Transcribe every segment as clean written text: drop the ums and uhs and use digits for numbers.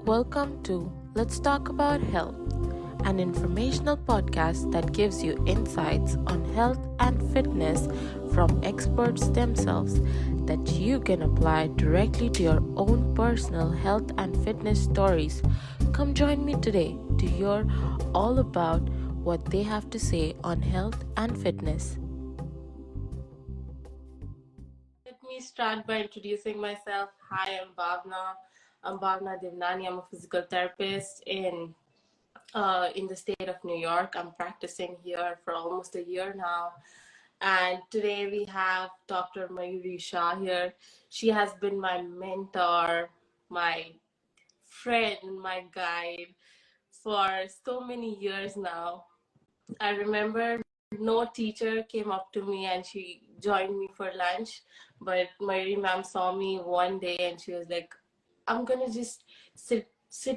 Welcome to Let's Talk About Health, an informational podcast that gives you insights on health and fitness from experts themselves that you can apply directly to your own personal health and fitness stories. Come join me today to hear all about what they have to say on health and fitness. Let me start by introducing myself. Hi, I'm Bhavna. I'm Bhavna Devnani. I'm a physical therapist in the state of New York. I'm practicing here for almost a year now. And today we have Dr. Mayuri Shah here. She has been my mentor, my friend, my guide for so many years now. I remember no teacher came up to me and she joined me for lunch, but Mayuri ma'am saw me one day and she was like, I'm gonna just sit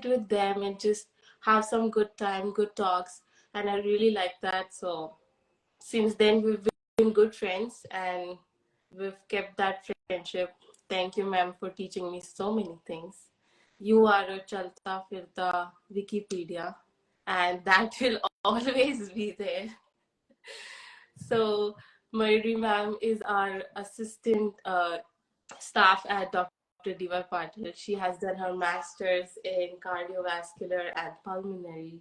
with them and just have some good time, good talks. And I really like that. So since then we've been good friends and we've kept that friendship. Thank you, ma'am, for teaching me so many things. You are a Chalta Firta Wikipedia, and that will always be there. So Mayuri ma'am is our assistant staff at Dr. D.Y.Patil. She has done her master's in cardiovascular and pulmonary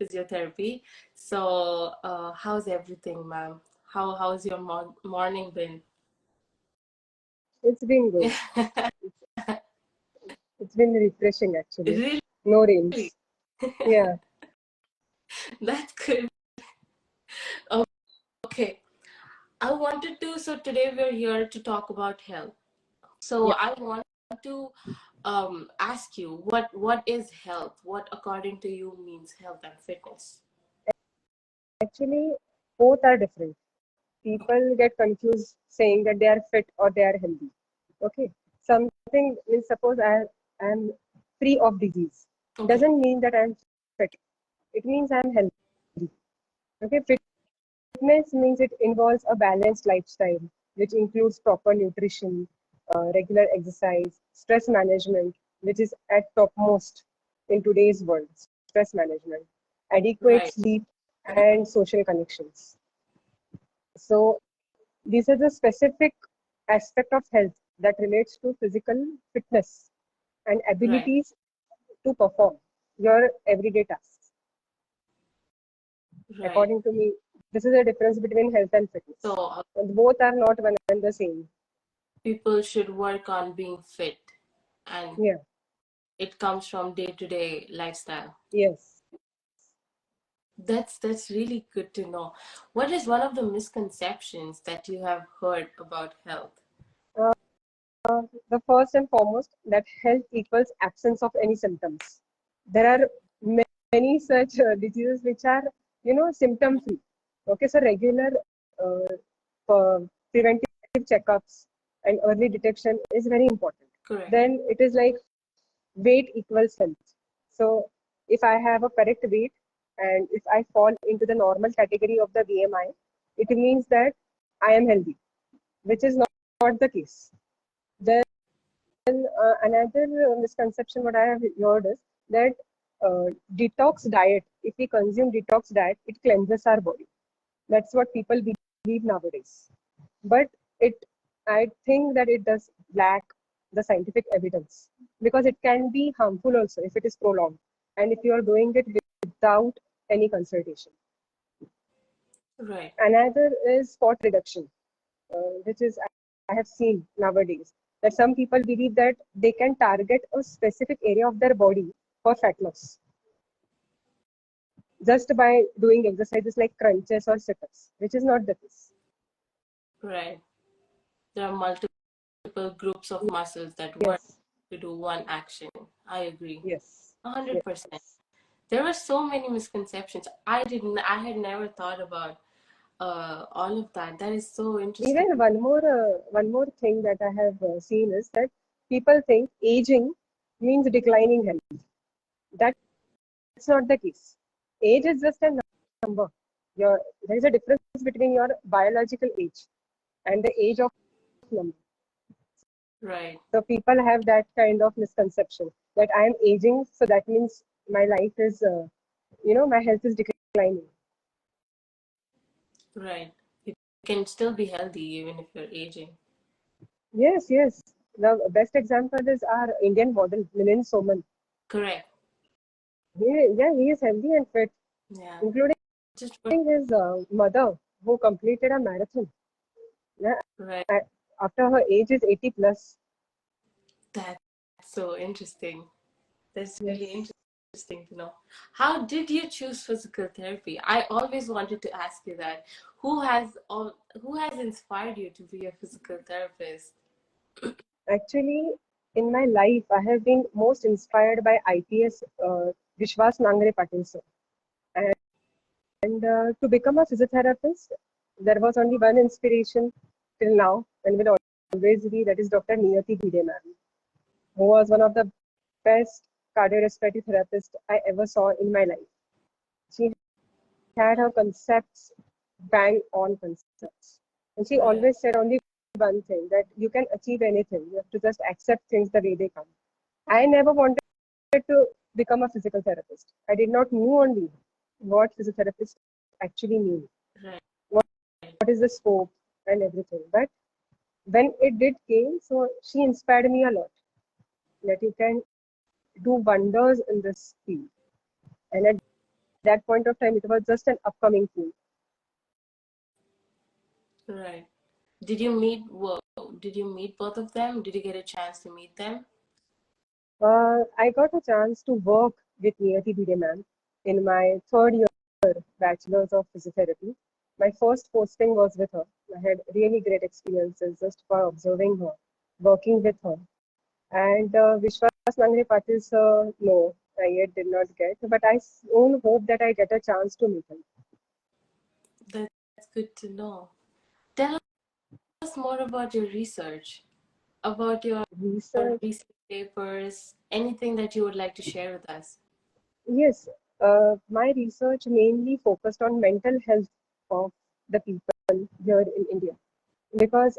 physiotherapy. So how's everything, ma'am? How's your morning been? It's been good. It's been refreshing actually. Really? No rains. Yeah. That's good. Okay. So today we're here to talk about health. So Yeah. I want to ask you, what is health? What according to you means health and fitness? Actually, both are different. People get confused saying that they are fit or they are healthy. Okay. Something means suppose I am free of disease. Okay. Doesn't mean that I'm fit. It means I'm healthy. Okay. Fitness means it involves a balanced lifestyle, which includes proper nutrition, regular exercise, stress management, which is at topmost in today's world, stress management, adequate Right. sleep, and social connections. So these are the specific aspect of health that relates to physical fitness and Right. abilities to perform your everyday tasks. Right. According to me, this is the difference between health and fitness. So And both are not one and the same. people should work on being fit, and Yeah. it comes from day-to-day lifestyle. Yes. That's really good to know. What is one of the misconceptions that you have heard about health? Uh, the first and foremost that health equals absence of any symptoms. There are many such diseases which are, symptom free. Okay, so regular preventive checkups and early detection is very important. Correct. Then it is like weight equals health. So if I have a correct weight and if I fall into the normal category of the BMI, it means that I am healthy, which is not the case. Then another misconception what I have heard is that detox diet, if we consume detox diet, it cleanses our body. That's what people believe nowadays. But it, I think that it does lack the scientific evidence because it can be harmful also if it is prolonged and if you are doing it without any consultation. Right. Another is spot reduction, which is I have seen nowadays that some people believe that they can target a specific area of their body for fat loss just by doing exercises like crunches or sit-ups, which is not the case. Right. There are multiple groups of muscles that work Yes, to do one action. I agree. yes, 100%. yes. There were so many misconceptions. I had never thought about all of that. That is so interesting. Even one more thing that I have seen is that people think aging means declining health. That's not the case. Age is just a number. There is a difference between your biological age and the age of number. Right. So people have that kind of misconception that I am aging, so that means my life is, my health is declining. Right. You can still be healthy even if you're aging. Yes, yes. The best example is our Indian model, Milind Soman. Correct. He is healthy and fit, Yeah. including Just his mother, who completed a marathon. Yeah, right. a- after her age is 80 plus. That's so interesting. That's really Yes. interesting to know. How did you choose physical therapy? I always wanted to ask you that. Who has inspired you to be a physical therapist? Actually, in my life, I have been most inspired by IPS Vishwas Nangre Patil sir. And to become a physiotherapist, there was only one inspiration till now and will always be, that is Dr. Niyati Bhide ma'am, who was one of the best cardiorespiratory therapists I ever saw in my life. She had her concepts bang on concepts. And she Right. always said only one thing, that you can achieve anything. You have to just accept things the way they come. I never wanted to become a physical therapist. I did not know only what physiotherapist actually mean, Right. what is the scope and everything. But when it did came, so she inspired me a lot that you can do wonders in this field. And at that point of time, it was just an upcoming field. Right. Did you meet well, did you meet both of them? Did you get a chance to meet them? I got a chance to work with Niyati Bhide ma'am in my third year bachelor's of physiotherapy. My first posting was with her. I had really great experiences just for observing her, working with her. And Vishwas Nangre Patil sir, no, I yet did not get, but I soon hope that I get a chance to meet him. That's good to know. Tell us more about your research, about your Research, research papers, anything that you would like to share with us. yes, my research mainly focused on mental health of the people here in India, because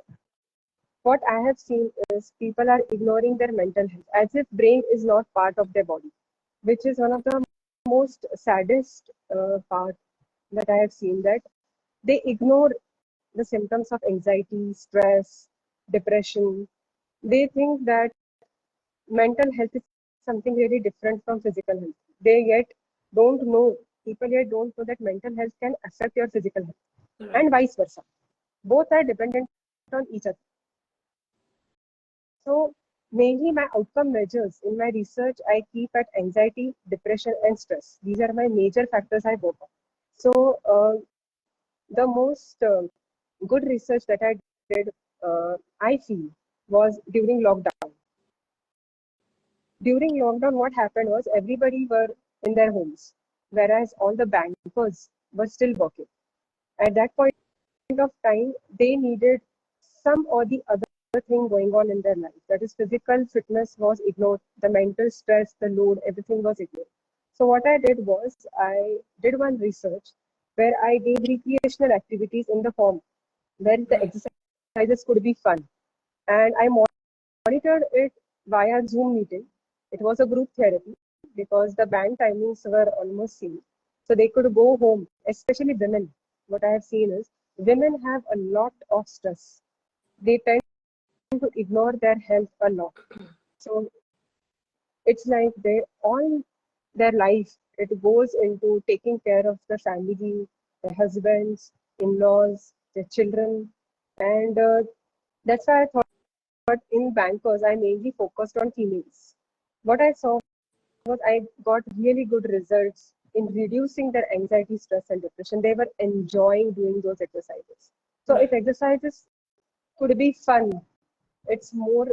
what I have seen is people are ignoring their mental health as if brain is not part of their body, which is one of the most saddest part that I have seen, that they ignore the symptoms of anxiety, stress, depression. They think that mental health is something really different from physical health. They yet don't know, people yet don't know that mental health can affect your physical health Correct. and vice versa. Both are dependent on each other. So mainly my outcome measures in my research, I keep at anxiety, depression, and stress. These are my major factors I work on. So the most good research that I did, I feel, was during lockdown. During lockdown, what happened was everybody were in their homes, whereas all the bankers were still working. At that point of time, they needed some or the other thing going on in their life. That is, physical fitness was ignored, the mental stress, the load, everything was ignored. So what I did was I did one research where I gave recreational activities in the form where the Right. exercises could be fun. And I monitored it via Zoom meeting. It was a group therapy because the bank timings were almost same. So they could go home, especially women. What I have seen is women have a lot of stress. They tend to ignore their health a lot. So it's like they all their life it goes into taking care of the family, their husbands, in-laws, their children, and that's why I thought in bankers I mainly focused on females. What I saw was I got really good results in reducing their anxiety, stress, and depression. They were enjoying doing those exercises. So if Right. exercises could be fun, it's more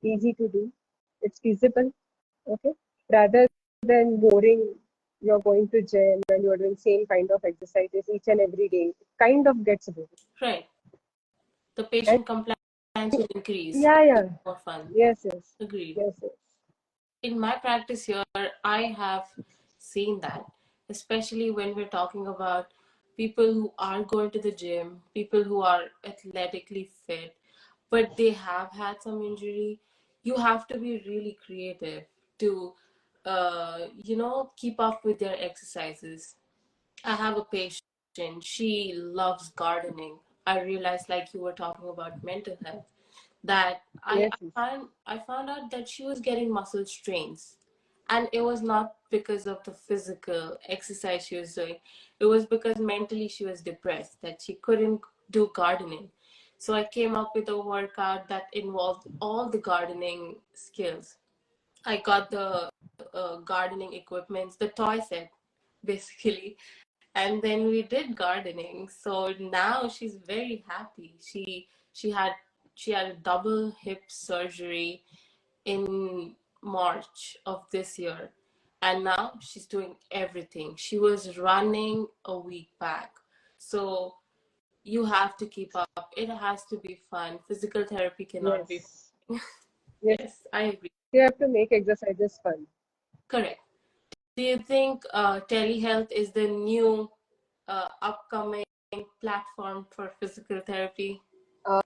easy to do. It's feasible, okay? Rather than boring, you're going to gym and you're doing same kind of exercises each and every day. It kind of gets boring. Right. The And patient compliance will increase. yeah, It's yeah, more fun. yes, yes, Agreed. yes, yes. In my practice here, I have seen that, especially when we're talking about people who are going to the gym, people who are athletically fit, but they have had some injury, you have to be really creative to, keep up with their exercises. I have a patient, she loves gardening. I realized, like you were talking about mental health, that I, Yes, I yes, found I found out that she was getting muscle strains, and it was not because of the physical exercise she was doing. It was because mentally she was depressed, that she couldn't do gardening. So I came up with a workout that involved all the gardening skills. I got the gardening equipments, the toy set, basically, and then we did gardening. So now she's very happy. She had a double hip surgery in March of this year, and now she's doing everything. She was running a week back. So you have to keep up. It has to be fun. Physical therapy cannot be. yes, yes. Yes, I agree. You have to make exercises fun. Correct. Do you think telehealth is the new upcoming platform for physical therapy? Uh,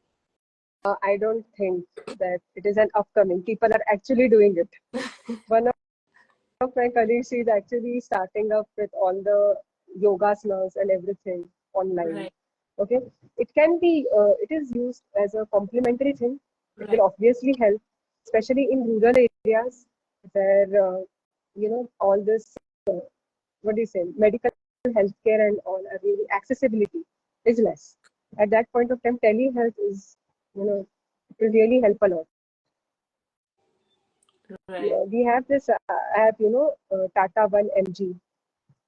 I don't think that it is an upcoming. People are actually doing it. One of my colleagues, she's actually starting up with all the yogasanas and everything online. Right, Okay, it is used as a complementary thing. It will right, obviously help, especially in rural areas where all this what do you say, medical healthcare and all are really accessibility is less. At that point of time, telehealth is, it will really help a lot. right, Yeah, we have this app, Tata One MG,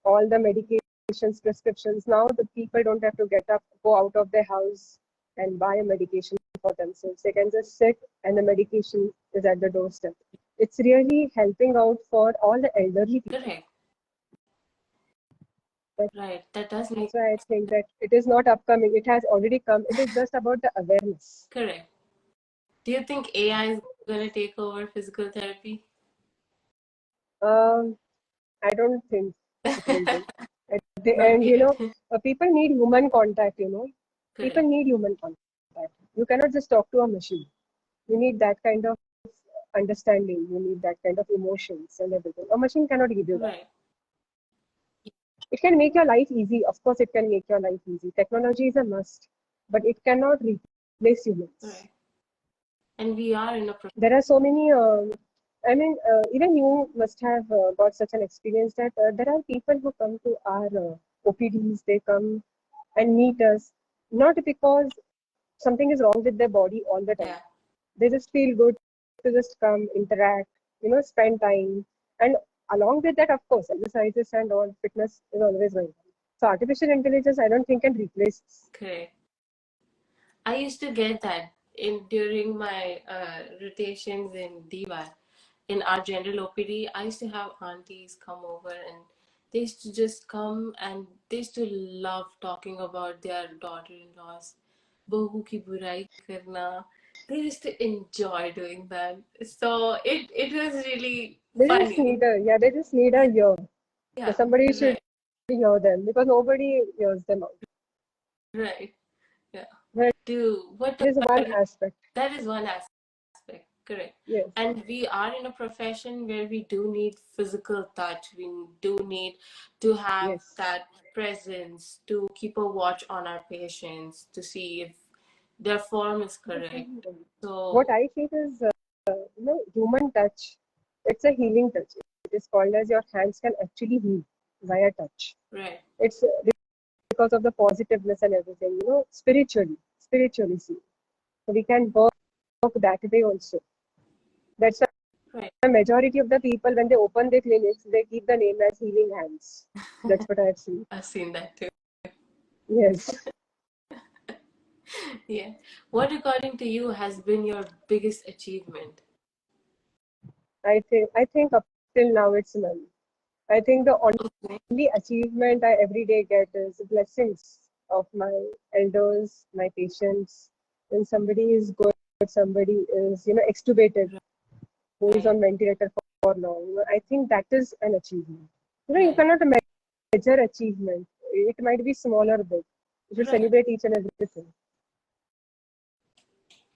all the medications, prescriptions. Now the people don't have to get up, go out of their house and buy a medication for themselves. They can just sit and the medication is at the doorstep. It's really helping out for all the elderly people. correct. Right. That does make That's why I think that it is not upcoming. It has already come. It is just about the awareness. correct. Do you think AI is going to take over physical therapy? Um, I don't think it will do. At the end, Okay, people need human contact, People correct. need human contact. You cannot just talk to a machine. You need that kind of understanding. You need that kind of emotions and everything. A machine cannot give you that. Right, It can make your life easy. Of course, it can make your life easy. Technology is a must, but it cannot replace humans. right. And we are in a There are so many. Even you must have got such an experience that there are people who come to our OPDs. They come and meet us, not because something is wrong with their body all the time. yeah, They just feel good to just come, interact, spend time. And along with that, of course, exercises and all fitness is always going on. So artificial intelligence, I don't think can replace this. correct. I used to get that in during my rotations in D.Y. In our general OPD. I used to have aunties come over, and they used to just come and they used to love talking about their daughter-in-laws. Bahu ki burai karna. They used to enjoy doing that. So it was really funny. They just need a ear. Yeah, Somebody should right, hear them because nobody hears them out. right. Yeah. That What is one about you? aspect. That is one aspect, correct. Yes, And we are in a profession where we do need physical touch. We do need to have yes. that presence to keep a watch on our patients to see if their form is correct. What So, I feel is, human touch. It's a healing touch. It is called as your hands can actually heal via touch. right, It's because of the positiveness and everything, spiritually see. So we can work that way also. That's why right. the majority of the people, when they open their clinics, they keep the name as Healing Hands. That's what I've seen. I've seen that too. Yes, Yeah. What, according to you, has been your biggest achievement? I think up till now it's none. I think the Okay. only achievement I every day get is blessings of my elders, my patients. When somebody is good, somebody is, extubated, who is Right, on ventilator for long. I think that is an achievement. You right, cannot measure achievement. It might be small or big. You should right, celebrate each and everything.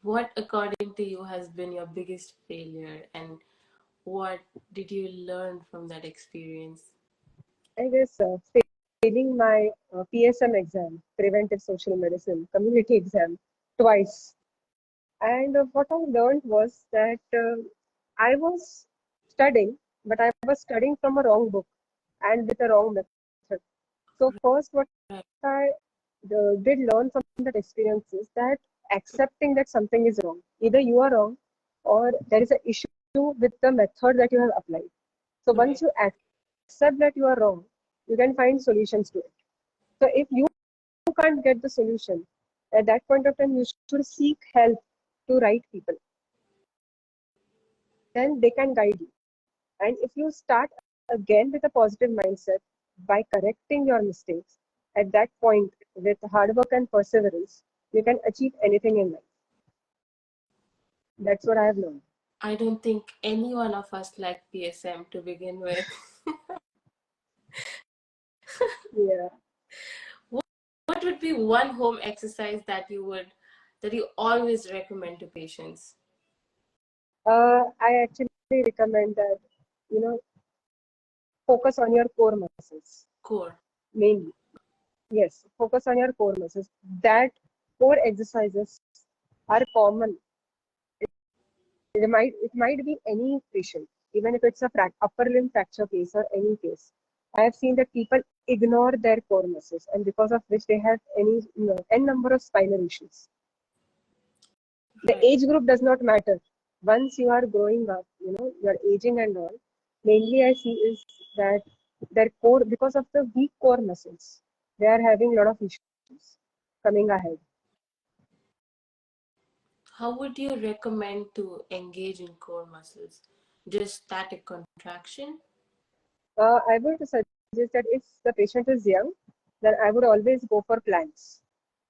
What, according to you, has been your biggest failure, and what did you learn from that experience? I guess failing my PSM exam, Preventive Social Medicine Community exam, twice. And what I learned was that I was studying, but I was studying from a wrong book and with a wrong method. So first, what Right, I did learn from that experience is that accepting that something is wrong. Either you are wrong or there is an issue with the method that you have applied. So once right, you accept that you are wrong, you can find solutions to it. So if you can't get the solution, at that point of time, you should seek help to right people. Then they can guide you. And if you start again with a positive mindset by correcting your mistakes, at that point, with hard work and perseverance, you can achieve anything in life. That's what I have learned. I don't think any one of us liked PSM to begin with. Yeah. What would be one home exercise that you always recommend to patients? I actually recommend that, you know, focus on your core muscles Core. mainly. Yes, focus on your core muscles. That core exercises are common. It might be any patient, even if it's a upper limb fracture case or any case. I have seen that people ignore their core muscles, and because of which they have any n number of spinal issues. The Right. age group does not matter. Once you are growing up, you are aging and all. Mainly, I see is that their core, because of the weak core muscles, they are having a lot of issues coming ahead. How would you recommend to engage in core muscles? Just static contraction? I would suggest that if the patient is young, then I would always go for planks.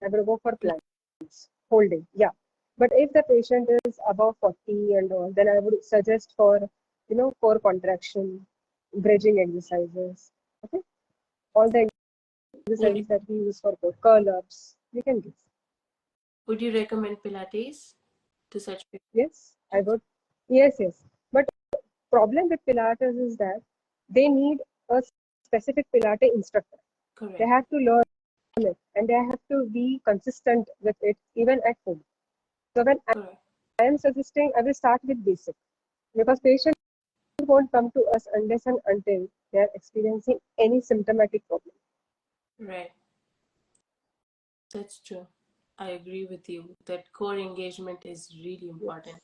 I would go for planks, holding, yeah. But if the patient is above 40 and all, then I would suggest for, core contraction, bridging exercises. Okay, all the Would exercises that we use for core curl ups, we can give. would you recommend Pilates to such Yes, I patients? would. Yes, yes. But problem with Pilates is that they need a specific Pilates instructor. They Correct. have to learn it and they have to be consistent with it even at home. So when Correct. I am suggesting, I will start with basic because patients won't come to us unless and until they are experiencing any symptomatic problem. Right. That's true. I agree with you that core engagement is really important. Yes.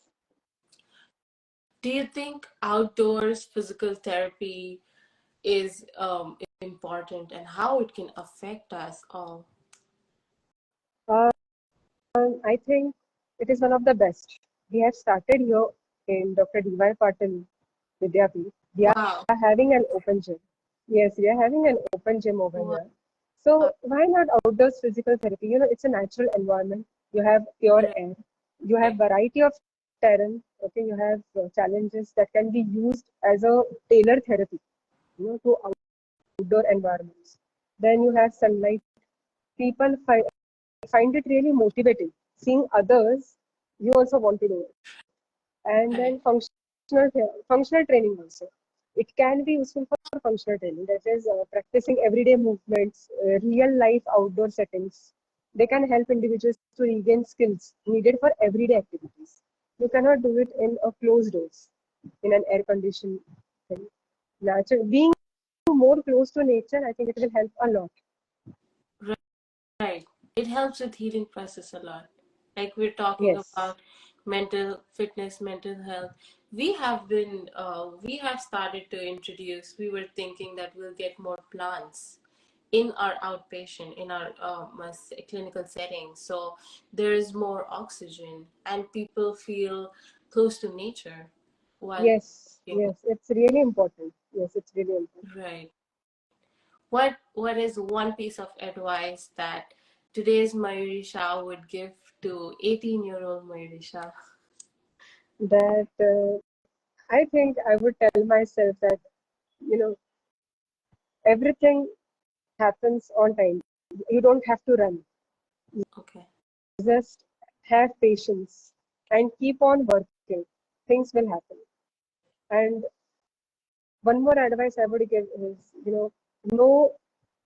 Do you think outdoors physical therapy is important, and how it can affect us all? I think it is one of the best. We have started here in Dr. D.Y.Patil Vidyapeeth. We are Wow. having an open gym. Yes, we are having an open gym over Wow. here. So why not outdoors physical therapy? It's a natural environment. You have pure air. You have Right. variety of terrain. Okay, you have challenges that can be used as a tailored therapy. To outdoor environments. Then you have sunlight. People find it really motivating. Seeing others, you also want to do it. And Right. then functional training also. It can be useful for functional training, that is practicing everyday movements, real life outdoor settings. They can help individuals to regain skills needed for everyday activities. You cannot do it in a closed doors, in an air conditioned thing. Natural, being more close to nature, I think it will help a lot. Right. It helps with healing process a lot. Like we're talking Yes. about mental fitness, mental health. We have started to introduce, we were thinking that we'll get more plants in our outpatient, in our clinical setting. So there is more oxygen and people feel close to nature while Yes, working. yes, it's really important. Yes, it's really important. Right. What is one piece of advice that today's Mayuri Shah would give to 18-year-old Mayuri Shah? That I think I would tell myself that, you know, everything happens on time. You don't have to run. Okay. Just have patience. and keep on working, things will happen. And one more advice I would give is, know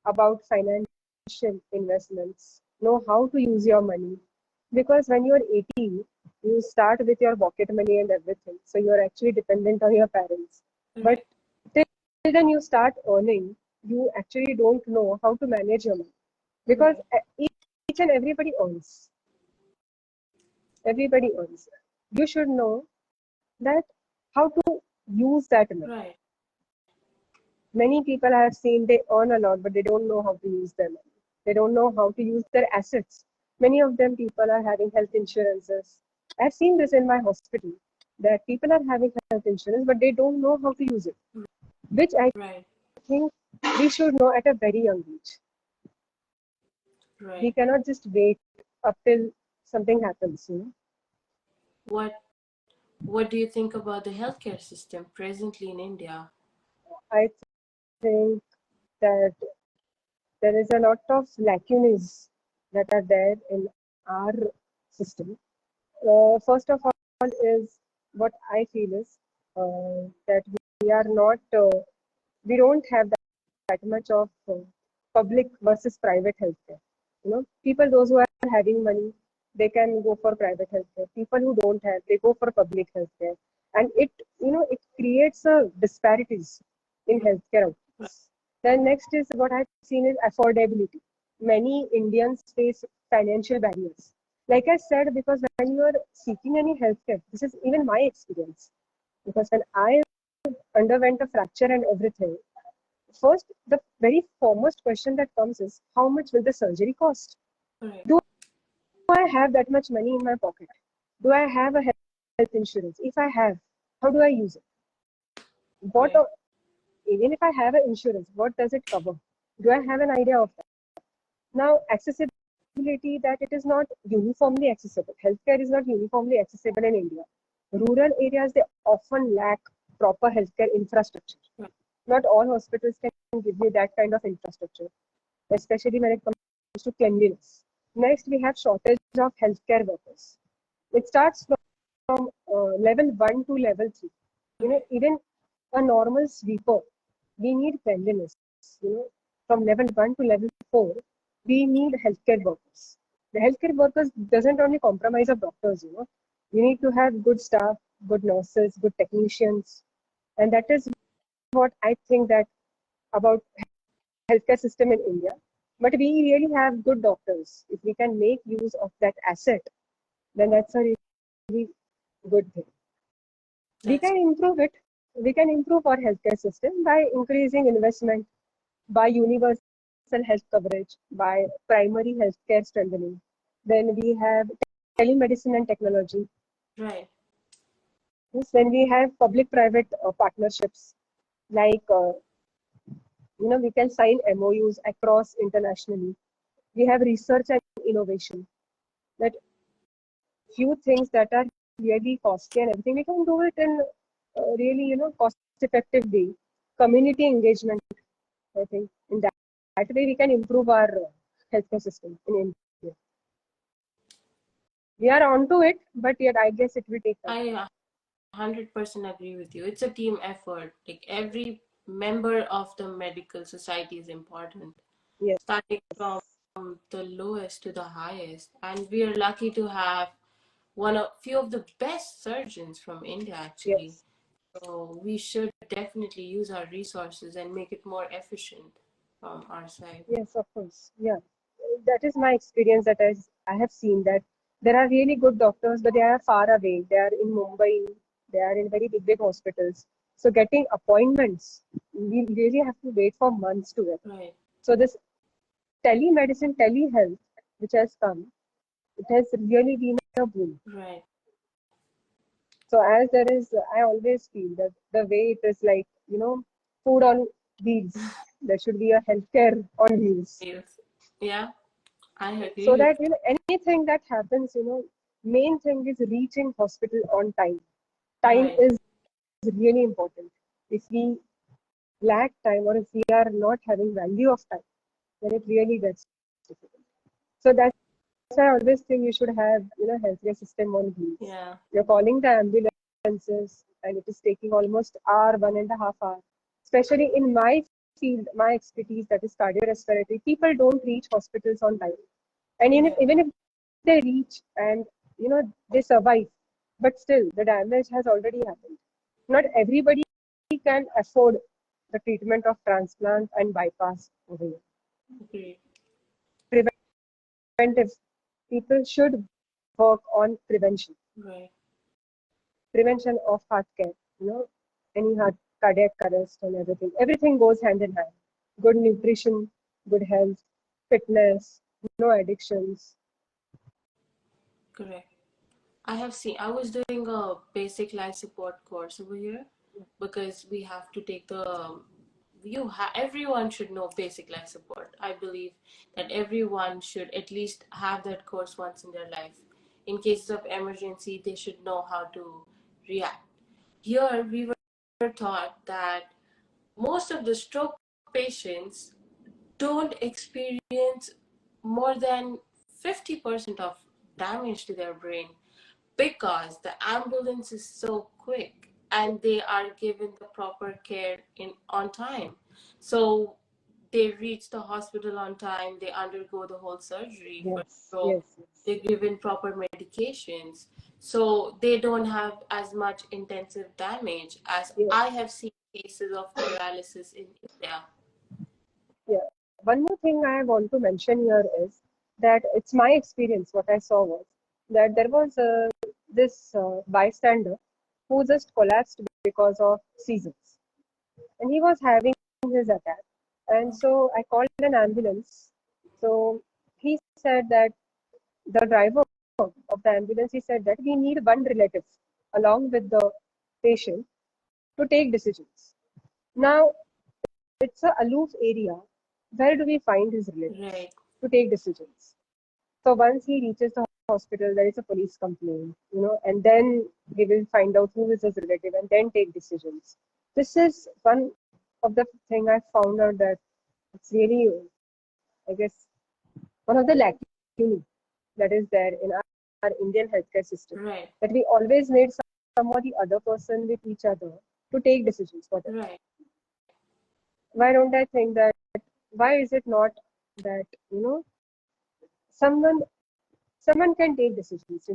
about financial investments, know how to use your money. Because when you're 18, you start with your pocket money and everything. So you're actually dependent on your parents. But Right. till then you start earning, you actually don't know how to manage your money. Because Right. each and everybody earns. Everybody earns. You should know that how to use that money. Right. Many people I have seen they earn a lot, but they don't know how to use their money. They don't know how to use their assets. Many of them people are having health insurances. I've seen this in my hospital that people are having health insurance, but they don't know how to use it, which I Right. think we should know at a very young age. We Right. cannot just wait up till something happens. What What do you think about the healthcare system presently in India? I think that there is a lot of lacunas that are there in our system. First of all, is what I feel is that we are not, we don't have that much of public versus private healthcare. People those who are having money, they can go for private healthcare. People who don't have, they go for public healthcare, and it creates a disparities in healthcare Right. outcomes. Then next is what I've seen is affordability. Many Indians face financial barriers. Like I said, because when you are seeking any healthcare, this is even my experience. Because when I underwent a fracture and everything, first, the very foremost question that comes is how much will the surgery cost? Right. Do I have that much money in my pocket? Do I have a health insurance? If I have, how do I use it? What, Right. even if I have an insurance, what does it cover? Do I have an idea of that? Now, accessibility, that it is not uniformly accessible. Healthcare is not uniformly accessible in India. Rural areas, they often lack proper healthcare infrastructure. Right. Not all hospitals can give you that kind of infrastructure, especially when it comes to cleanliness. Next, we have shortage of healthcare workers. It starts from level 1 to level 3. Right. Even a normal sweeper, we need cleanliness. From level 1 to level 4, we need healthcare workers. The healthcare workers doesn't only compromise of doctors. You need to have good staff, good nurses, good technicians, and that is what I think that about healthcare system in India. But we really have good doctors. If we can make use of that asset, then that's a really good thing. We That's can improve it. We can improve our healthcare system by increasing investment, by universal health coverage, by primary healthcare strengthening. Then we have telemedicine and technology. right. Yes, then we have public-private partnerships, like we can sign MOUs across internationally. We have research and innovation. That few things that are really costly and everything, we can do it in really, cost-effective way. Community engagement, I think, in that way we can improve our healthcare system in India. We are onto it, but yet I guess it will take time. I 100% agree with you. It's a team effort. Like every member of the medical society is important, Yes, starting from the lowest to the highest. And we are lucky to have one of few of the best surgeons from India actually. yes, So we should definitely use our resources and make it more efficient from our side. yes, of course. Yeah, that is my experience that I have seen that there are really good doctors, but they are far away. They are in Mumbai. They are in very big, big hospitals. So getting appointments, we really have to wait for months to get. Right. So this telemedicine, telehealth, which has come, it has really been a boom. Right. So as there is, I always feel that the way it is like, food on wheels, there should be a healthcare on wheels. Yes. Yeah, I agree So with that, anything that happens, main thing is reaching hospital on time. you. Time Right. is really important. If we lack time or if we are not having value of time, then it really gets difficult. So that's why I always think you should have, healthcare system on wheels. Yeah. You're calling the ambulances and it is taking almost hour, 1.5 hours. Especially in my field, my expertise, that is cardiorespiratory, people don't reach hospitals on time. And Yeah. even if they reach and, they survive, but still the damage has already happened. Not everybody can afford the treatment of transplant and bypass over here. Agree. Preventive, people should work on prevention. Right. Prevention of heart care, any heart cardiac arrest and everything. Everything goes hand in hand. Good nutrition, good health, fitness, no addictions. Correct. I was doing a basic life support course over here because we have to take everyone should know basic life support. I believe that everyone should at least have that course once in their life. In cases of emergency, they should know how to react. Here, we were taught that most of the stroke patients don't experience more than 50% of damage to their brain because the ambulance is so quick and they are given the proper care in on time. So they reach the hospital on time, they undergo the whole surgery for Yes, stroke, yes, yes, they're given proper medications, so they don't have as much intensive damage as yes, I have seen cases of paralysis in India. yeah. One more thing I want to mention here is that it's my experience. What I saw was that there was this bystander who just collapsed because of seizures, and he was having his attack. And so I called an ambulance. So he said that the driver of the ambulance, he said that we need one relative along with the patient to take decisions. Now, it's a aloof area. Where do we find his relatives Right, to take decisions? So once he reaches the hospital, there is a police complaint, and then we will find out who is his relative and then take decisions. This is one of the thing I found out that it's really, I guess, one of the lacunae that is there in our Indian healthcare system. right, That we always need some or the other person with each other to take decisions for them. right, Why don't I think that? Why is it not that someone someone can take decisions?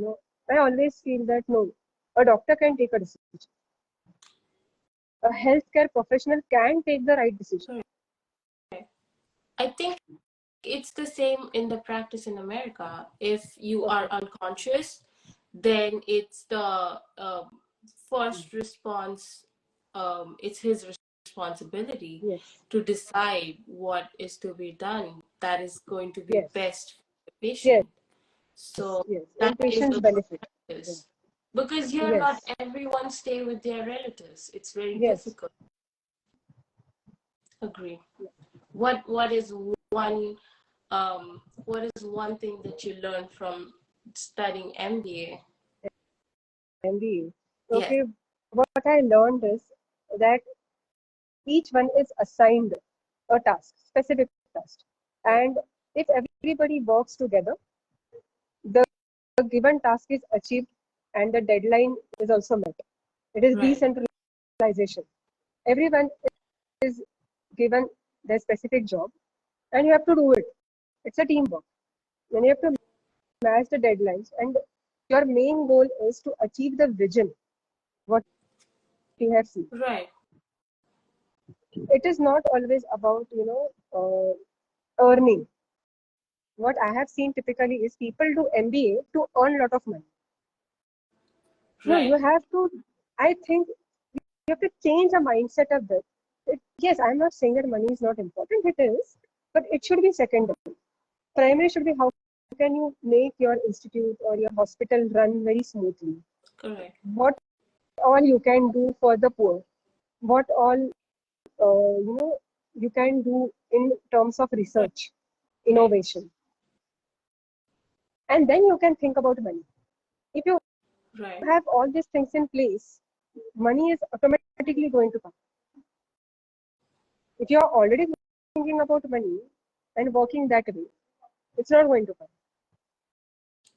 I always feel that no, a doctor can take a decision. A healthcare professional can take the right decision. right. I think it's the same in the practice in America. If you are Okay. unconscious, then it's the first response, it's his responsibility Yes. to decide what is to be done that is going to be Yes. best for the Yes. patient. So Yes. that In is patient's a good benefit. Yeah. practice. Because here, not Yes. everyone stay with their relatives. It's very Yes. difficult. Agree. What is one what is one thing that you learned from studying MBA? MBA. Yes, Okay. What I learned is that each one is assigned a task, specific task. right, And if everybody works together, the given task is achieved and the deadline is also met. It is right, decentralization. Everyone is given their specific job and you have to do it. It's a teamwork. And you have to match the deadlines. And your main goal is to achieve the vision, what you have seen. right, It is not always about, earning. What I have seen typically is people do MBA to earn a lot of money. No, you right, have to, I think you have to change the mindset of this. Yes, I'm not saying that money is not important, it is, but it should be secondary. Primary should be how can you make your institute or your hospital run very smoothly? correct, What all you can do for the poor? What all you can do in terms of right, research, right, innovation, and then you can think about money. If you right, have all these things in place, money is automatically going to come. If you are already thinking about money and working that way, it's not going to come.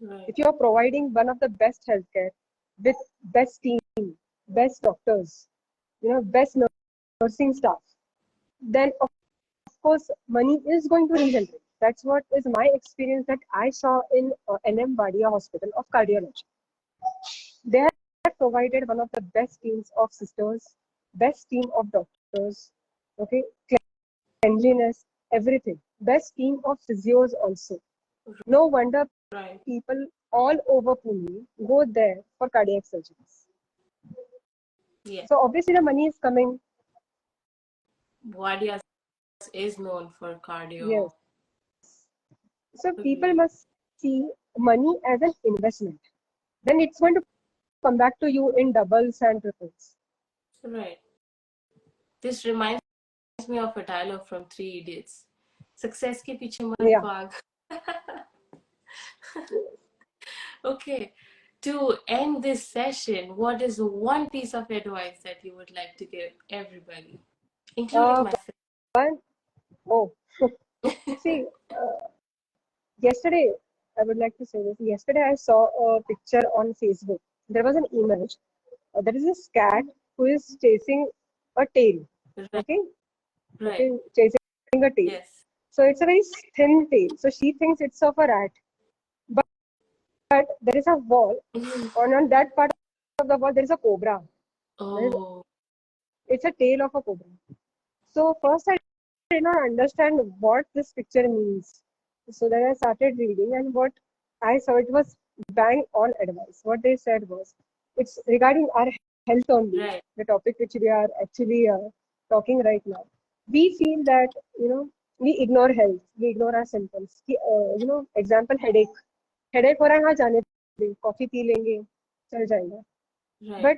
Right. If you are providing one of the best healthcare with best team, best doctors, best nursing staff, then of course money is going to regenerate. That's what is my experience that I saw in NM Wadia Hospital of Cardiology. They have provided one of the best teams of sisters, best team of doctors, okay, cleanliness, everything. Best team of physios also. No wonder Right. people all over Pune go there for cardiac surgeries. Yeah. So obviously the money is coming. Wadias is known for cardio. Yes. So people Agreed. must see money as an investment. Then it's going to come back to you in doubles and triples. Right. This reminds me of a dialogue from Three Idiots. Success ke piche mat Yeah. bhag. Okay. To end this session, what is one piece of advice that you would like to give everybody, including Uh, myself? one, oh, see, yesterday, I would like to say this. Yesterday, I saw a picture on Facebook. There was an image. There is this cat who is chasing a tail. Right. Okay, Right. okay, chasing a tail. Yes. So it's a very thin tail. So she thinks it's of a rat. But there is a wall. On that part of the wall, there is a cobra. There is, Oh. it's a tail of a cobra. So first, I did not understand what this picture means. So then I started reading, and what I saw it was bang on advice. What they said was, it's regarding our health only, Right. the topic which we are actually talking right now. We feel that we ignore health, we ignore our symptoms. Example headache. Headache हो रहा है हाँ जाने दें, coffee P लेंगे, चल जाएगा. Right. But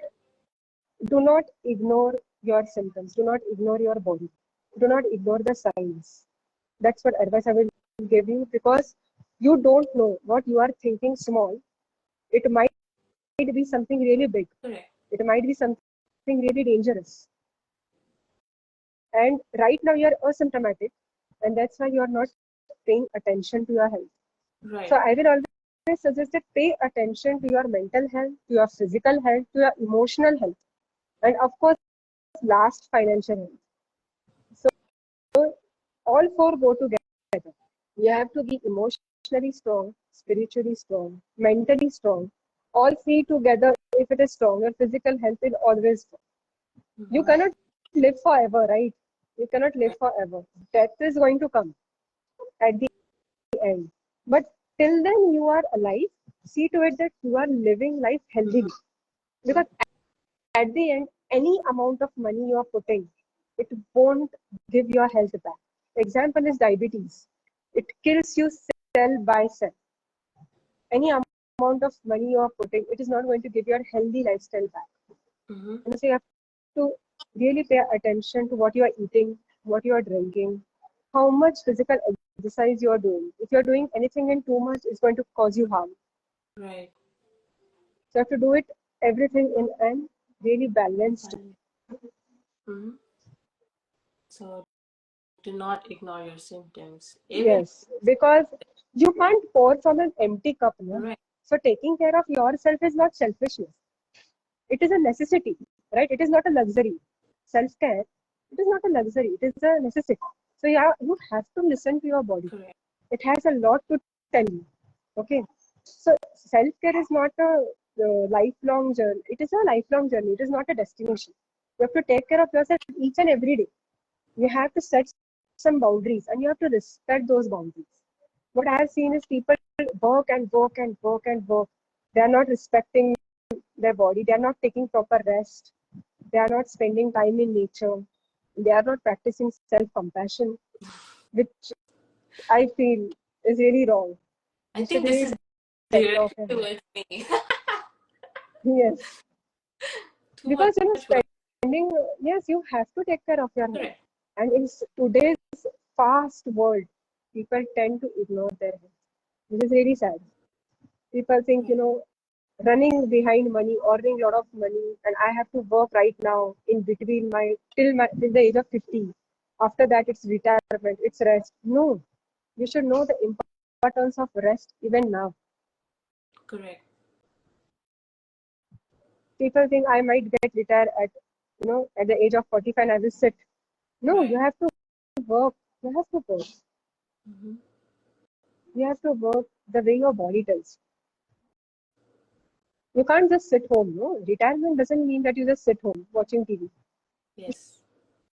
do not ignore your symptoms. Do not ignore your body. Do not ignore the signs. That's what advice I will give you because you don't know what you are thinking small. It might be something really big. Correct. It might be something really dangerous. And right now you are asymptomatic, and that's why you are not paying attention to your health. So Right. I will always suggest that pay attention to your mental health, to your physical health, to your emotional health, and of course, last financial health. So all four go together. You have to be emotionally strong, spiritually strong, mentally strong. All three together, if it is strong, your physical health is always strong. You Mm-hmm. cannot live forever, right? You cannot live Right. forever. Death is going to come at the end. But till then, you are alive. See to it that you are living life healthily. Because at the end, any amount of money you are putting, it won't give your health back. Example is diabetes. It kills you cell by cell. Any amount of money you are putting, it is not going to give your healthy lifestyle back. Mm-hmm. And so you have to really pay attention to what you are eating, what you are drinking, how much physical exercise you are doing. If you are doing anything in too much, it's going to cause you harm. Right. So you have to do it everything in an really balanced. Mm-hmm. So do not ignore your symptoms. Even Yes, because you can't pour from an empty cup. No? right. So taking care of yourself is not selfishness. It is a necessity, right? It is not a luxury. Self-care, it is not a luxury. It is a necessity. So yeah, you have to listen to your body. Correct. It has a lot to tell you. Okay. So self-care is not a lifelong journey. It is a lifelong journey. It is not a destination. You have to take care of yourself each and every day. You have to set some boundaries and you have to respect those boundaries. What I have seen is people work and work and work and work. They are not respecting their body. They are not taking proper rest. They are not spending time in nature. They are not practicing self-compassion, which I feel is really wrong. I You should think this really is take care of directed your health. towards me. Yes, Too much because work. spending. Yes, you have to take care of your health. Correct. And in today's fast world, people tend to ignore their health. This is really sad. People think, Right. running behind money, earning a lot of money, and I have to work right now in between till the age of 50. After that, it's retirement, it's rest. No, you should know the importance of rest even now. Correct. People think I might get retired at, at the age of 45 and I will sit. No, you Right. have to work. You have to work. Hmm. You have to work the way your body tells. You can't just sit home. No, retirement doesn't mean that you just sit home watching TV. Yes.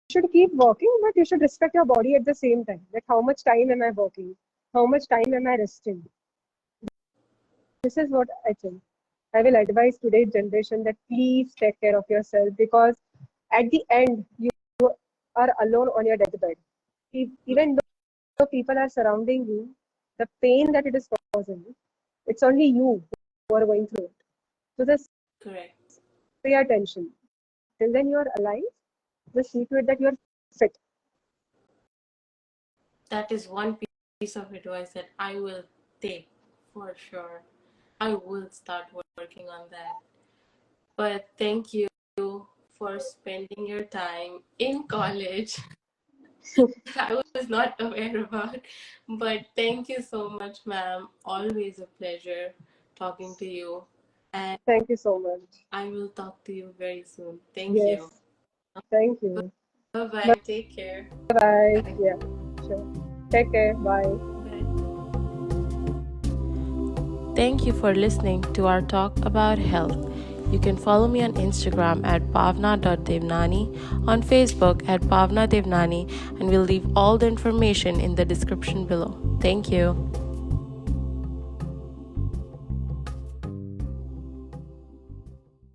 You should keep working, but you should respect your body at the same time. Like how much time am I working? How much time am I resting? This is what I think. I will advise today's generation that please take care of yourself because at the end you are alone on your deathbed. Even though people are surrounding you, the pain that it is causing, it's only you who are going through it. So just Correct. pay attention. Till then you are alive, just see to it that you are fit. That is one piece of advice that I will take for sure. I will start working on that. But thank you for spending your time in college. I was not aware about. But thank you so much, ma'am. Always a pleasure talking to you. And Thank you so much. I will talk to you very soon. Thank you. Yes, thank you. Bye bye. Take care. Bye. Bye. Yeah, sure. Take care. Bye. Bye. Thank you for listening to our talk about health. You can follow me on Instagram at bhavna.devnani, on Facebook at bhavna devnani, and we'll leave all the information in the description below. Thank you.